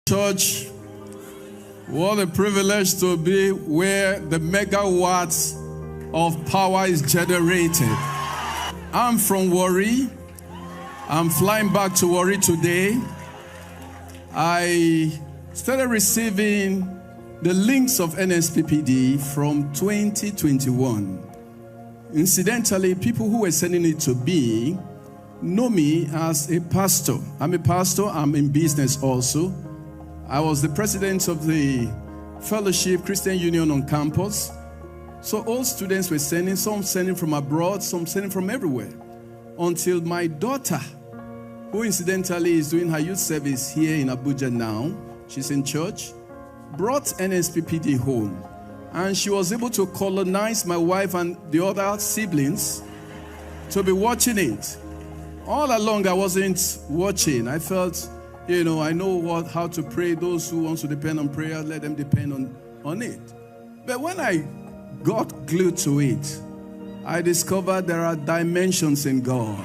Church, what a privilege to be where the megawatts of power is generated. I'm from Warri. I'm flying back to Warri today. I started receiving the links of NSPPD from 2021. Incidentally, people who were sending it to me know me as a pastor. I'm a pastor. I'm in business also. I was the president of the Fellowship Christian Union on campus. So all students were sending, some sending from abroad, some sending from everywhere. Until my daughter, who incidentally is doing her youth service here in Abuja now, she's in church, brought NSPPD home. And she was able to colonize my wife and the other siblings to be watching it. All along I wasn't watching. I felt, I know how to pray. Those who want to depend on prayer, let them depend on it. But when I got glued to it, I discovered there are dimensions in God.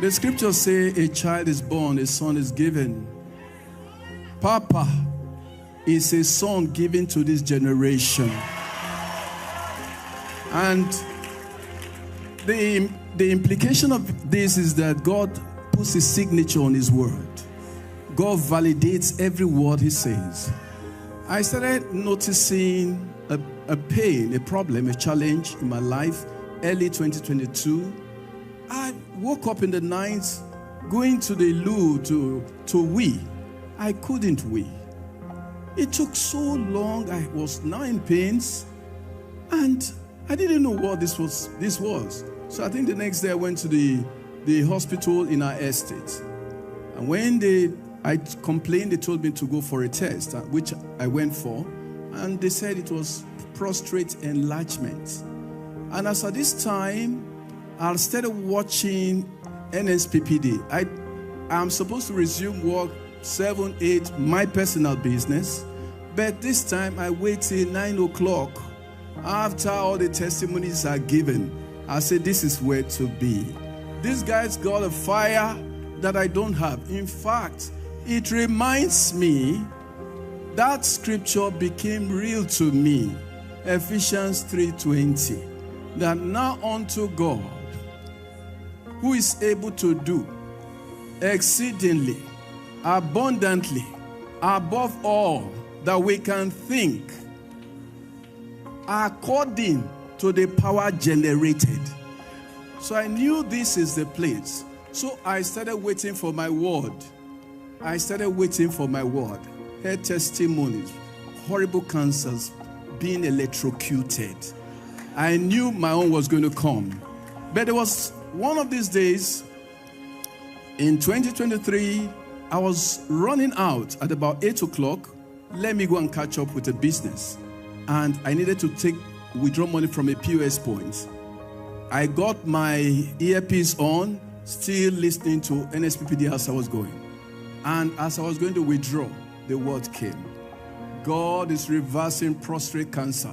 The scriptures say a child is born, a son is given. Papa is a son given to this generation. And the implication of this is that God puts his signature on his word. God validates every word he says. I started noticing a pain, a problem, a challenge in my life early 2022. I woke up in the night going to the loo to wee. I couldn't wee. It took so long. I was now in pains, and I didn't know what this was. So I think the next day I went to the hospital in our estate. And when I complained, they told me to go for a test, which I went for. And they said it was prostate enlargement. And as at this time, I started watching NSPPD. I'm supposed to resume work 7, 8, my personal business. But this time I wait till 9 o'clock. After all the testimonies are given, I said, this is where to be. This guy's got a fire that I don't have. In fact, it reminds me that scripture became real to me. Ephesians 3:20. That now unto God, who is able to do exceedingly, abundantly, above all that we can think, according to the power generated. So I knew this is the place. So I started waiting for my word. Heard testimonies, horrible cancers, being electrocuted. I knew my own was going to come. But there was one of these days in 2023, I was running out at about 8 o'clock. Let me go and catch up with the business. And I needed to withdraw money from a POS point. I got my earpiece on, still listening to NSPPD as I was going. And as I was going to withdraw, the word came. God is reversing prostate cancer.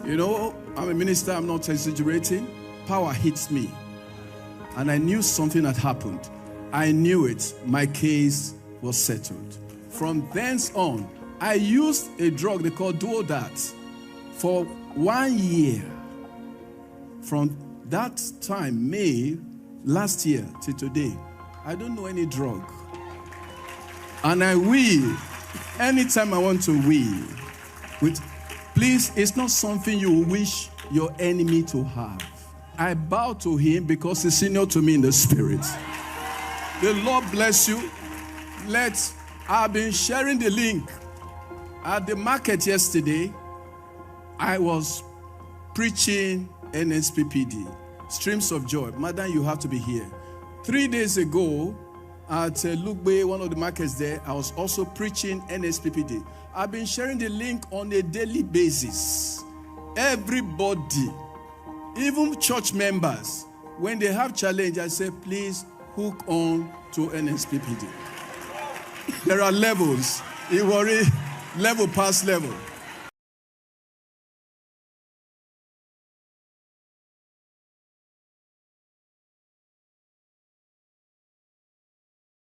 I'm a minister, I'm not exaggerating. Power hits me. And I knew something had happened. I knew it. My case was settled. From thence on, I used a drug they call Duodat for 1 year. From that time, May last year to today, I don't know any drug. And I will, anytime I want to will. Please, it's not something you wish your enemy to have. I bow to him because he's senior to me in the spirit. The Lord bless you. I've been sharing the link. At the market yesterday, I was preaching NSPPD, Streams of Joy. Madam, you have to be here. 3 days ago, at Lugbe, one of the markets there, I was also preaching NSPPD. I've been sharing the link on a daily basis. Everybody, even church members, when they have challenge, I say, please hook on to NSPPD. There are levels. You worry, level past level.